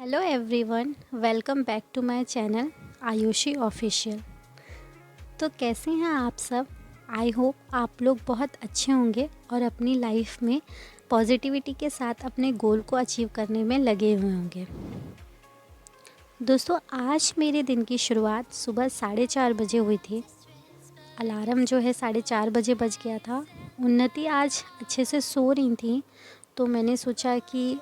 Hello everyone, welcome back to my channel Ayushi official. तो कैसे हैं आप सब? आई होप आप लोग बहुत अच्छे होंगे और अपनी लाइफ में पॉजिटिविटी के साथ अपने गोल को अचीव करने में लगे हुए होंगे। दोस्तों, आज मेरे दिन की शुरुआत सुबह 4:30 बजे हुई थी। अलार्म जो है 4:30 बजे बज गया था। उन्नति आज अच्छे से सो रही थी, तो मैंने सोचा कि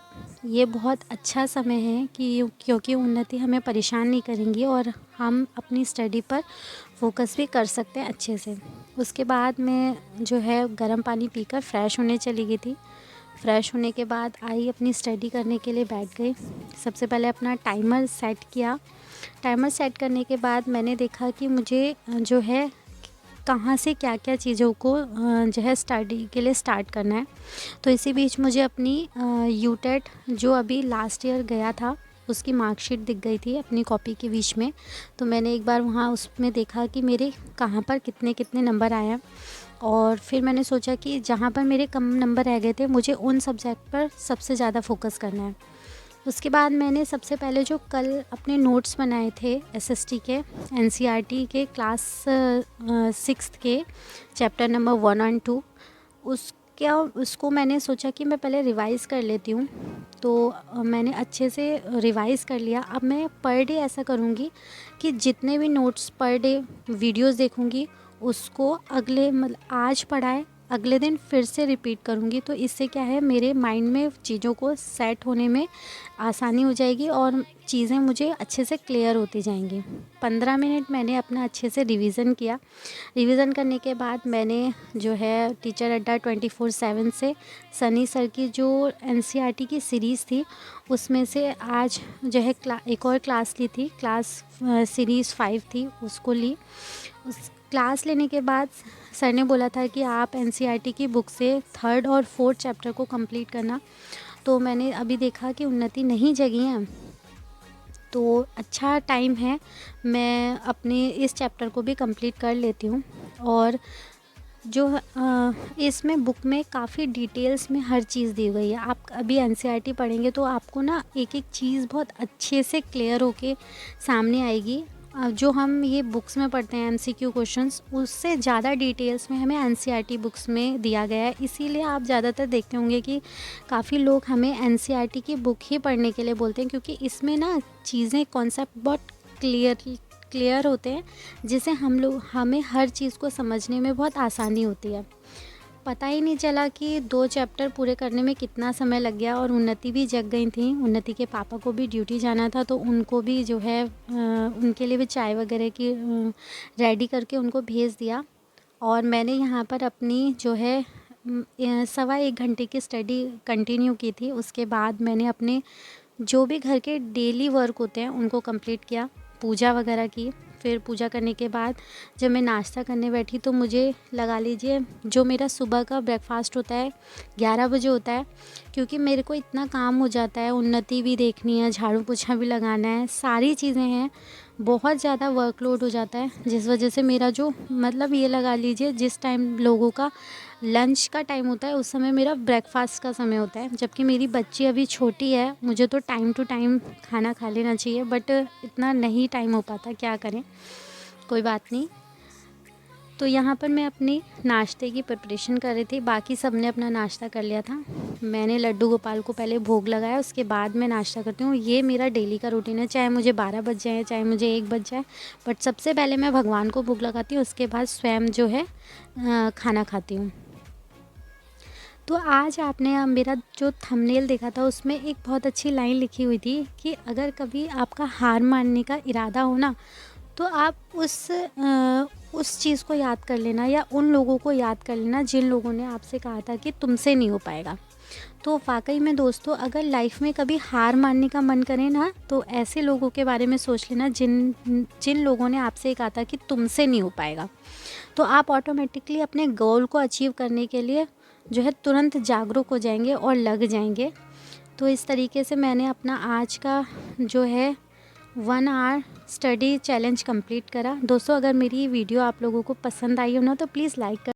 ये बहुत अच्छा समय है क्योंकि उन्नति हमें परेशान नहीं करेंगी और हम अपनी स्टडी पर फोकस भी कर सकते हैं अच्छे से। उसके बाद मैं जो है गर्म पानी पीकर फ़्रेश होने चली गई थी। फ़्रेश होने के बाद आई, अपनी स्टडी करने के लिए बैठ गई। सबसे पहले अपना टाइमर सेट किया। टाइमर सेट करने के बाद मैंने देखा कि मुझे जो है कहाँ से क्या क्या चीज़ों को जो है स्टडी के लिए स्टार्ट करना है। तो इसी बीच मुझे अपनी यूटेट जो अभी लास्ट ईयर गया था उसकी मार्कशीट दिख गई थी अपनी कॉपी के बीच में। तो मैंने एक बार वहाँ उसमें देखा कि मेरे कहाँ पर कितने कितने नंबर आए हैं, और फिर मैंने सोचा कि जहाँ पर मेरे कम नंबर रह गए थे मुझे उन सब्जेक्ट पर सबसे ज़्यादा फोकस करना है। उसके बाद मैंने सबसे पहले जो कल अपने नोट्स बनाए थे एसएसटी के एनसीईआरटी के क्लास 6th के चैप्टर नंबर 1 और 2, उसको मैंने सोचा कि मैं पहले रिवाइज़ कर लेती हूँ। तो मैंने अच्छे से रिवाइज़ कर लिया। अब मैं पर डे ऐसा करूँगी कि जितने भी नोट्स पर डे वीडियोस देखूँगी उसको अगले मतलब आज पढ़ाए अगले दिन फिर से रिपीट करूँगी। तो इससे क्या है, मेरे माइंड में चीज़ों को सेट होने में आसानी हो जाएगी और चीज़ें मुझे अच्छे से क्लियर होती जाएंगी। 15 मिनट मैंने अपना अच्छे से रिवीज़न किया। रिवीज़न करने के बाद मैंने जो है टीचर अड्डा 24/7 से सनी सर की जो एनसीईआरटी की सीरीज़ थी उसमें से आज जो है एक और क्लास ली थी। क्लास सीरीज़ 5 थी, उसको ली। उस क्लास लेने के बाद सर ने बोला था कि आप एनसीईआरटी की बुक से 3rd और 4th चैप्टर को कंप्लीट करना। तो मैंने अभी देखा कि उन्नति नहीं जगी हैं, तो अच्छा टाइम है, मैं अपने इस चैप्टर को भी कंप्लीट कर लेती हूँ। और जो इसमें बुक में काफ़ी डिटेल्स में हर चीज़ दी गई है। आप अभी एनसीईआरटी पढ़ेंगे तो आपको ना एक एक चीज़ बहुत अच्छे से क्लियर होके सामने आएगी। जो हम ये बुक्स में पढ़ते हैं एमसीक्यू क्वेश्चंस, उससे ज़्यादा डिटेल्स में हमें एनसीईआरटी बुक्स में दिया गया है। इसीलिए आप ज़्यादातर देखते होंगे कि काफ़ी लोग हमें एनसीईआरटी की बुक ही पढ़ने के लिए बोलते हैं, क्योंकि इसमें ना चीज़ें कॉन्सेप्ट बहुत क्लियर होते हैं, जिससे हमें हर चीज़ को समझने में बहुत आसानी होती है। पता ही नहीं चला कि 2 चैप्टर पूरे करने में कितना समय लग गया। और उन्नति भी जग गई थी। उन्नति के पापा को भी ड्यूटी जाना था, तो उनको भी जो है उनके लिए भी चाय वगैरह की रेडी करके उनको भेज दिया। और मैंने यहाँ पर अपनी जो है 1.25 घंटे की स्टडी कंटिन्यू की थी। उसके बाद मैंने अपने जो भी घर के डेली वर्क होते हैं उनको कंप्लीट किया, पूजा वगैरह की। फिर पूजा करने के बाद जब मैं नाश्ता करने बैठी तो मुझे लगा लीजिए जो मेरा सुबह का ब्रेकफास्ट होता है 11 बजे होता है, क्योंकि मेरे को इतना काम हो जाता है, उन्नति भी देखनी है, झाड़ू पोछा भी लगाना है, सारी चीज़ें हैं, बहुत ज़्यादा वर्कलोड हो जाता है। जिस वजह से मेरा जो मतलब ये लगा लीजिए जिस टाइम लोगों का लंच का टाइम होता है उस समय मेरा ब्रेकफास्ट का समय होता है। जबकि मेरी बच्ची अभी छोटी है, मुझे तो टाइम टू टाइम खाना खा लेना चाहिए, बट इतना नहीं टाइम हो पाता, क्या करें, कोई बात नहीं। तो यहाँ पर मैं अपनी नाश्ते की प्रिपरेशन कर रही थी। बाकी सब ने अपना नाश्ता कर लिया था। मैंने लड्डू गोपाल को पहले भोग लगाया, उसके बाद मैं नाश्ता करती हूँ। ये मेरा डेली का रूटीन है, चाहे मुझे 12 बज जाए, चाहे मुझे 1 बज जाए, बट सबसे पहले मैं भगवान को भोग लगाती हूँ, उसके बाद स्वयं जो है खाना खाती हूँ। तो आज आपने मेरा जो थंबनेल देखा था उसमें एक बहुत अच्छी लाइन लिखी हुई थी कि अगर कभी आपका हार मानने का इरादा हो ना, तो आप उस चीज़ को याद कर लेना या उन लोगों को याद कर लेना जिन लोगों ने आपसे कहा था कि तुमसे नहीं हो पाएगा। तो वाकई में दोस्तों, अगर लाइफ में कभी हार मानने का मन करे ना, तो ऐसे लोगों के बारे में सोच लेना जिन जिन लोगों ने आपसे कहा था कि तुमसे नहीं हो पाएगा। तो आप ऑटोमेटिकली अपने गोल को अचीव करने के लिए जो है तुरंत जागरूक हो जाएंगे और लग जाएंगे। तो इस तरीके से मैंने अपना आज का जो है 1 आवर स्टडी चैलेंज कंप्लीट करा। दोस्तों, अगर मेरी वीडियो आप लोगों को पसंद आई हो ना, तो प्लीज़ लाइक कर